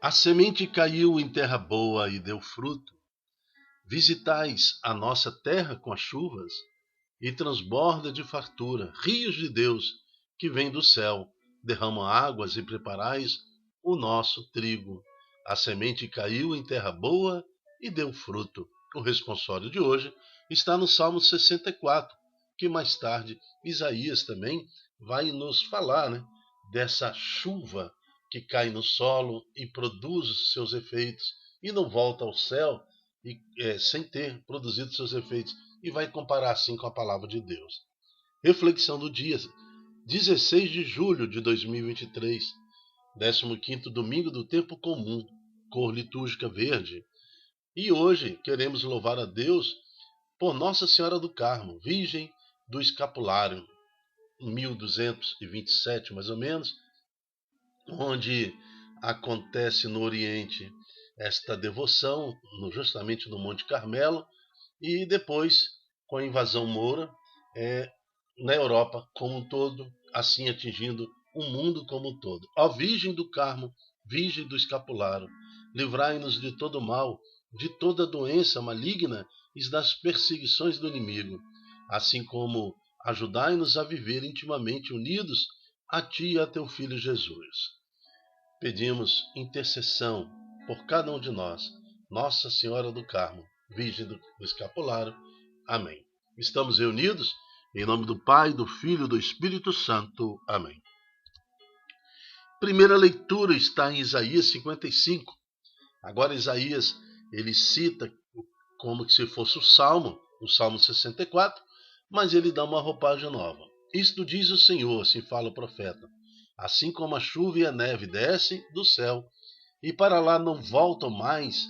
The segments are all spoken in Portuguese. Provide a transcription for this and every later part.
A semente caiu em terra boa e deu fruto. Visitais a nossa terra com as chuvas, e transborda de fartura. Rios de Deus, que vêm do céu, derramam águas e preparais o nosso trigo. A semente caiu em terra boa e deu fruto. O responsório de hoje está no Salmo 64, que mais tarde Isaías também vai nos falar, dessa chuva que cai no solo e produz os seus efeitos e não volta ao céu sem ter produzido seus efeitos, e vai comparar assim com a palavra de Deus. Reflexão do dia, 16 de julho de 2023, 15º domingo do tempo comum, cor litúrgica verde. E hoje queremos louvar a Deus por Nossa Senhora do Carmo, Virgem do Escapulário, em 1227 mais ou menos, onde acontece no Oriente esta devoção, justamente no Monte Carmelo, e depois, com a invasão moura, na Europa como um todo, assim atingindo o mundo como um todo. Ó Virgem do Carmo, Virgem do Escapulário, livrai-nos de todo mal, de toda doença maligna e das perseguições do inimigo, assim como ajudai-nos a viver intimamente unidos a Ti e a Teu Filho Jesus. Pedimos intercessão por cada um de nós, Nossa Senhora do Carmo, Virgem do Escapulário. Amém. Estamos reunidos em nome do Pai, do Filho e do Espírito Santo. Amém. Primeira leitura está em Isaías 55. Agora Isaías, ele cita como se fosse o Salmo 64, mas ele dá uma roupagem nova. Isto diz o Senhor, assim fala o profeta. Assim como a chuva e a neve descem do céu, e para lá não voltam mais,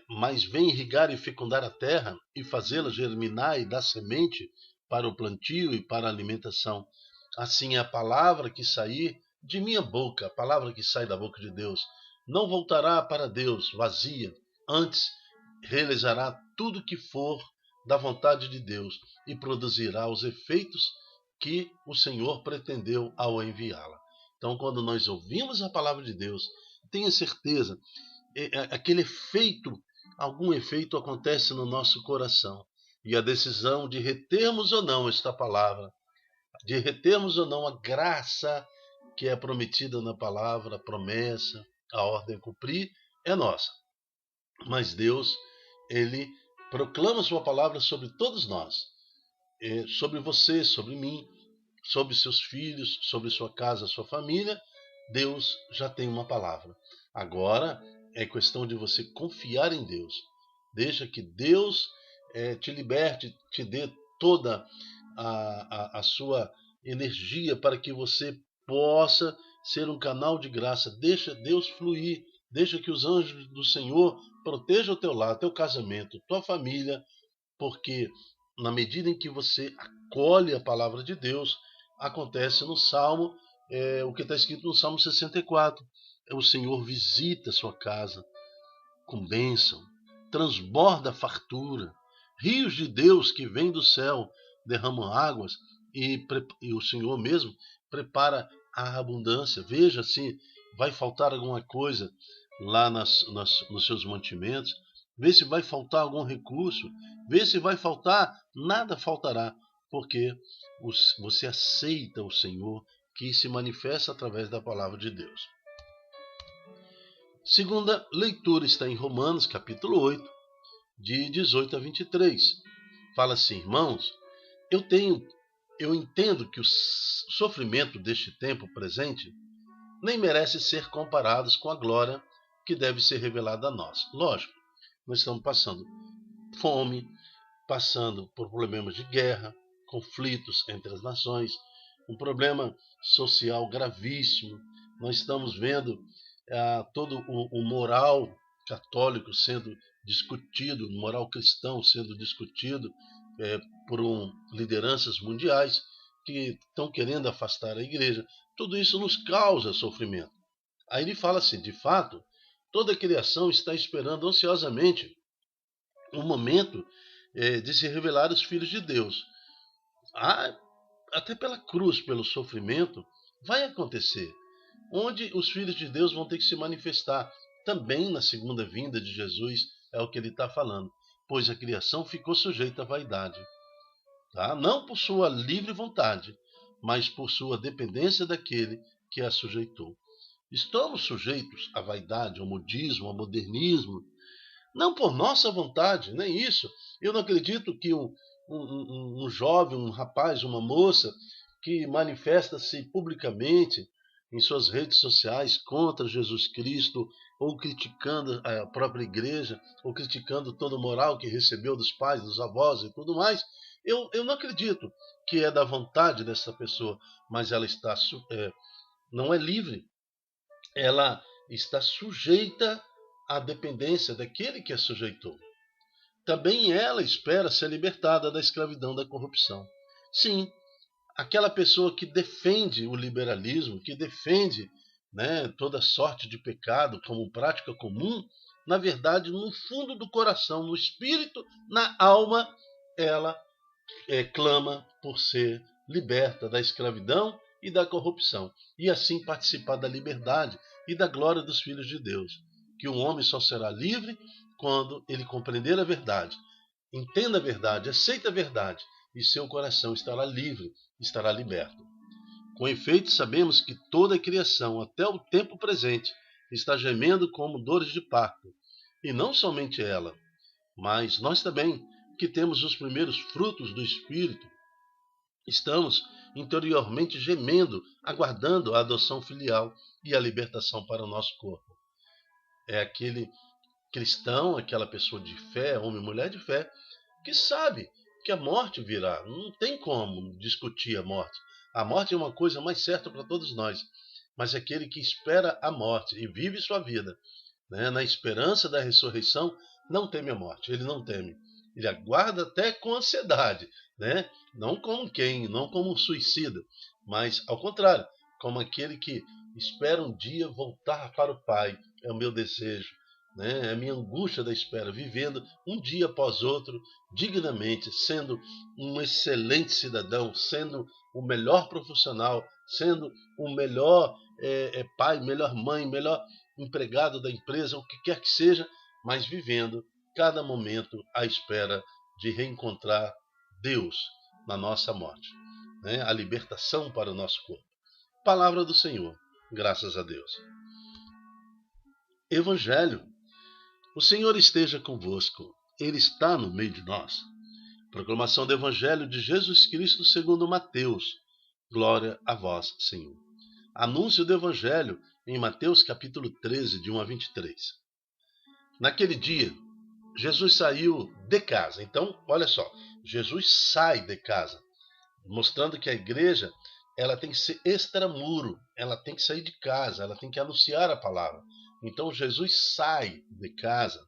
mas vêm irrigar e fecundar a terra, e fazê-la germinar e dar semente para o plantio e para a alimentação. Assim é a palavra que sair de minha boca, a palavra que sai da boca de Deus, não voltará para Deus vazia, antes realizará tudo que for da vontade de Deus e produzirá os efeitos que o Senhor pretendeu ao enviá-la. Então, quando nós ouvimos a palavra de Deus, tenha certeza, aquele efeito, algum efeito acontece no nosso coração. E a decisão de retermos ou não esta palavra, de retermos ou não a graça que é prometida na palavra, a promessa, a ordem a cumprir, é nossa. Mas Deus, Ele proclama sua palavra sobre todos nós, sobre você, sobre mim, sobre seus filhos, sobre sua casa, sua família. Deus já tem uma palavra. Agora é questão de você confiar em Deus. Deixa que Deus te liberte, te dê toda a sua energia para que você possa ser um canal de graça. Deixa Deus fluir. Deixa que os anjos do Senhor protejam o teu lar, teu casamento, tua família, porque na medida em que você acolhe a palavra de Deus, acontece no Salmo, o que está escrito no Salmo 64. O Senhor visita a sua casa com bênção, transborda a fartura, rios de Deus que vêm do céu derramam águas e o Senhor mesmo prepara a abundância. Veja se vai faltar alguma coisa lá nos seus mantimentos, vê se vai faltar algum recurso, vê se vai faltar, nada faltará, porque você aceita o Senhor que se manifesta através da palavra de Deus. Segunda leitura está em Romanos, capítulo 8, de 18 a 23. Fala assim: irmãos, eu entendo que o sofrimento deste tempo presente nem merece ser comparados com a glória que deve ser revelada a nós. Lógico, nós estamos passando fome, passando por problemas de guerra, conflitos entre as nações, um problema social gravíssimo. Nós estamos vendo todo o moral católico sendo discutido, o moral cristão sendo discutido por lideranças mundiais que estão querendo afastar a igreja. Tudo isso nos causa sofrimento. Aí ele fala assim: de fato, toda a criação está esperando ansiosamente o momento de se revelar os filhos de Deus. Até pela cruz, pelo sofrimento, vai acontecer. onde os filhos de Deus vão ter que se manifestar. Também na segunda vinda de Jesus é o que ele está falando. Pois a criação ficou sujeita à vaidade. Tá? Não por sua livre vontade, mas por sua dependência daquele que a sujeitou. Estamos sujeitos à vaidade, ao modismo, ao modernismo, não por nossa vontade, nem isso. Eu não acredito que um jovem, um rapaz, uma moça que manifesta-se publicamente em suas redes sociais contra Jesus Cristo, ou criticando a própria igreja, ou criticando toda a moral que recebeu dos pais, dos avós e tudo mais, eu não acredito que é da vontade dessa pessoa, mas ela está não é livre, ela está sujeita à dependência daquele que a sujeitou. Também ela espera ser libertada da escravidão da corrupção. Sim, aquela pessoa que defende o liberalismo, que defende, toda sorte de pecado como prática comum, na verdade, no fundo do coração, no espírito, na alma, ela clama por ser liberta da escravidão e da corrupção, e assim participar da liberdade e da glória dos filhos de Deus. Que o homem só será livre quando ele compreender a verdade, entenda a verdade, aceita a verdade, e seu coração estará livre, estará liberto. Com efeito, sabemos que toda a criação, até o tempo presente, está gemendo como dores de parto, e não somente ela, mas nós também, que temos os primeiros frutos do Espírito, estamos interiormente gemendo, aguardando a adoção filial e a libertação para o nosso corpo. É aquele cristão, aquela pessoa de fé, homem e mulher de fé, que sabe que a morte virá. Não tem como discutir a morte. A morte é uma coisa mais certa para todos nós. Mas aquele que espera a morte e vive sua vida, na esperança da ressurreição, não teme a morte. Ele não teme. Ele aguarda até com ansiedade, não como não como um suicida, mas ao contrário, como aquele que espera um dia voltar para o Pai. É o meu desejo, é a minha angústia da espera, vivendo um dia após outro, dignamente, sendo um excelente cidadão, sendo o melhor profissional, sendo o melhor pai, melhor mãe, melhor empregado da empresa, o que quer que seja, mas vivendo cada momento à espera de reencontrar Deus na nossa morte, a libertação para o nosso corpo. Palavra do Senhor, graças a Deus. Evangelho. O Senhor esteja convosco, Ele está no meio de nós. Proclamação do Evangelho de Jesus Cristo segundo Mateus. Glória a vós, Senhor. Anúncio do Evangelho em Mateus capítulo 13, de 1 a 23. Naquele dia, Jesus saiu de casa. Então, olha só, Jesus sai de casa, mostrando que a igreja ela tem que ser extramuro, ela tem que sair de casa, ela tem que anunciar a palavra. Então Jesus sai de casa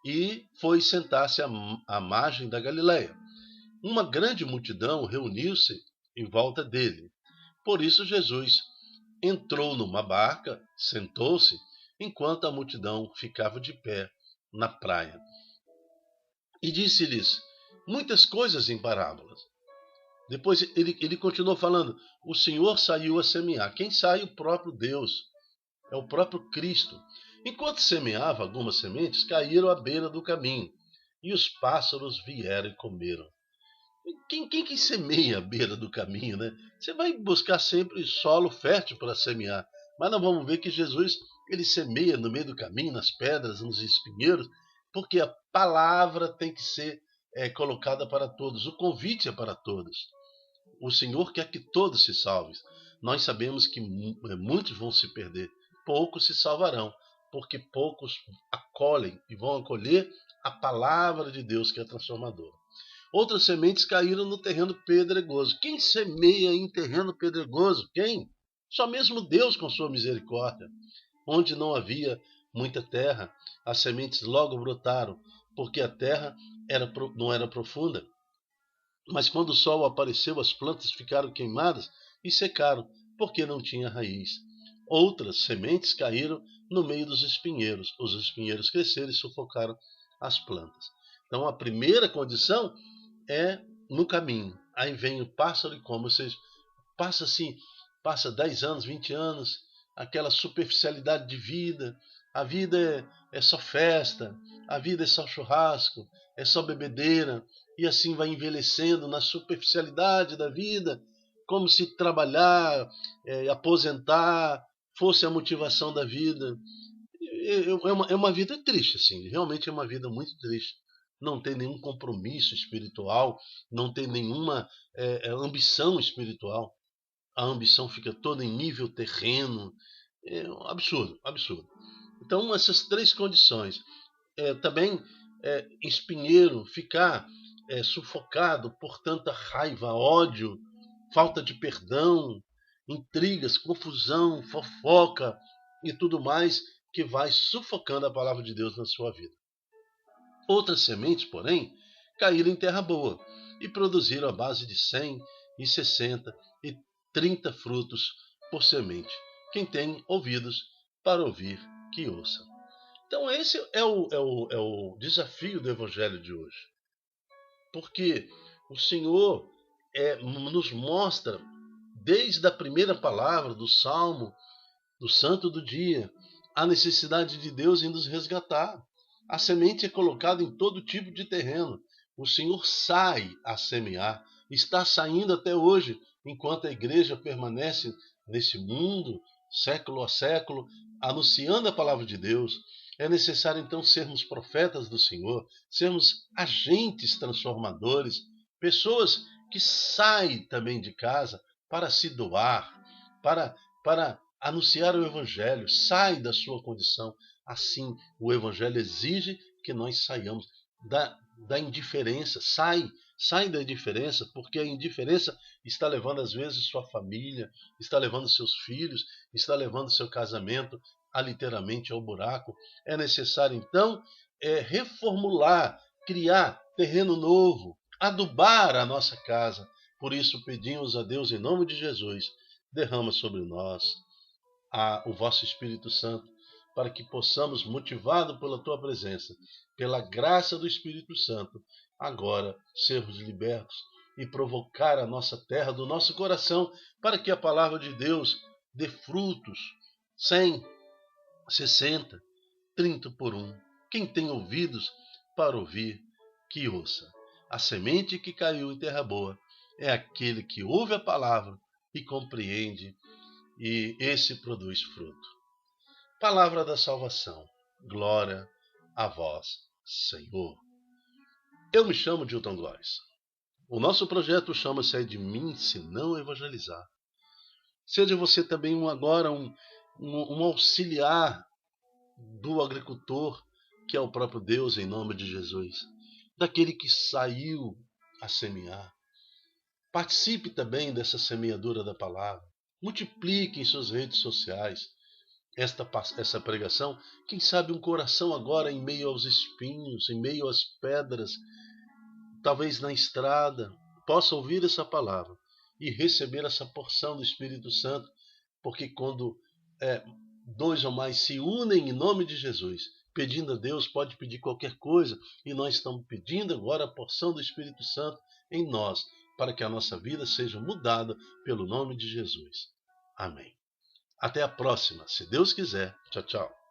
e foi sentar-se à margem da Galileia. Uma grande multidão reuniu-se em volta dele. Por isso Jesus entrou numa barca, sentou-se, enquanto a multidão ficava de pé na praia. E disse-lhes muitas coisas em parábolas. Depois ele continuou falando, o Senhor saiu a semear. Quem sai? O próprio Deus. É o próprio Cristo. Enquanto semeava, algumas sementes caíram à beira do caminho, e os pássaros vieram e comeram. Quem que semeia à beira do caminho, Você vai buscar sempre solo fértil para semear. Mas nós vamos ver que Jesus ele semeia no meio do caminho, nas pedras, nos espinheiros, porque a palavra tem que ser colocada para todos. O convite é para todos. O Senhor quer que todos se salvem. Nós sabemos que muitos vão se perder. Poucos se salvarão, porque poucos acolhem e vão acolher a palavra de Deus que é transformadora. Outras sementes caíram no terreno pedregoso. Quem semeia em terreno pedregoso? Quem? Só mesmo Deus com sua misericórdia. Onde não havia muita terra, as sementes logo brotaram, porque a terra não era profunda. Mas quando o sol apareceu, as plantas ficaram queimadas e secaram, porque não tinha raiz. Outras sementes caíram no meio dos espinheiros. Os espinheiros cresceram e sufocaram as plantas. Então a primeira condição é no caminho. Aí vem o pássaro e come. Ou seja, passa 10 anos, 20 anos, aquela superficialidade de vida. A vida é só festa, a vida é só churrasco, é só bebedeira, e assim vai envelhecendo na superficialidade da vida, como se trabalhar, aposentar fosse a motivação da vida. É uma vida triste, assim, realmente é uma vida muito triste. Não tem nenhum compromisso espiritual, não tem nenhuma ambição espiritual. A ambição fica toda em nível terreno. É um absurdo, absurdo. Então, essas três condições. Também, espinheiro, ficar sufocado por tanta raiva, ódio, falta de perdão, intrigas, confusão, fofoca e tudo mais que vai sufocando a palavra de Deus na sua vida. Outras sementes, porém, caíram em terra boa e produziram a base de 100 e 60 e 30 frutos por semente. Quem tem ouvidos para ouvir, que ouça. Então esse é o desafio do Evangelho de hoje. Porque o Senhor nos mostra, desde a primeira palavra do Salmo, do Santo do Dia, a necessidade de Deus em nos resgatar. A semente é colocada em todo tipo de terreno. O Senhor sai a semear, está saindo até hoje, enquanto a igreja permanece nesse mundo, século a século, anunciando a palavra de Deus. É necessário então sermos profetas do Senhor, sermos agentes transformadores, pessoas que saem também de casa para se doar, para anunciar o Evangelho, sai da sua condição. Assim, o Evangelho exige que nós saiamos da indiferença. Sai da indiferença, porque a indiferença está levando, às vezes, sua família, está levando seus filhos, está levando seu casamento literalmente ao buraco. É necessário, então, reformular, criar terreno novo, adubar a nossa casa. Por isso, pedimos a Deus, em nome de Jesus, derrama sobre nós o vosso Espírito Santo, para que possamos, motivado pela tua presença, pela graça do Espírito Santo, agora sermos libertos e provocar a nossa terra do nosso coração, para que a palavra de Deus dê frutos, 100, 60, 30 por um. Quem tem ouvidos para ouvir, que ouça. A semente que caiu em terra boa é aquele que ouve a palavra e compreende, e esse produz fruto. Palavra da salvação. Glória a vós, Senhor. Eu me chamo Dilton Glóris. O nosso projeto chama-se É de Mim Se Não Evangelizar. Seja você também agora um auxiliar do agricultor, que é o próprio Deus, em nome de Jesus. Daquele que saiu a semear. Participe também dessa semeadura da palavra. Multiplique em suas redes sociais essa pregação. Quem sabe um coração agora em meio aos espinhos, em meio às pedras, talvez na estrada, possa ouvir essa palavra e receber essa porção do Espírito Santo, porque quando dois ou mais se unem em nome de Jesus, pedindo a Deus, pode pedir qualquer coisa, e nós estamos pedindo agora a porção do Espírito Santo em nós, para que a nossa vida seja mudada pelo nome de Jesus. Amém. Até a próxima, se Deus quiser. Tchau, tchau.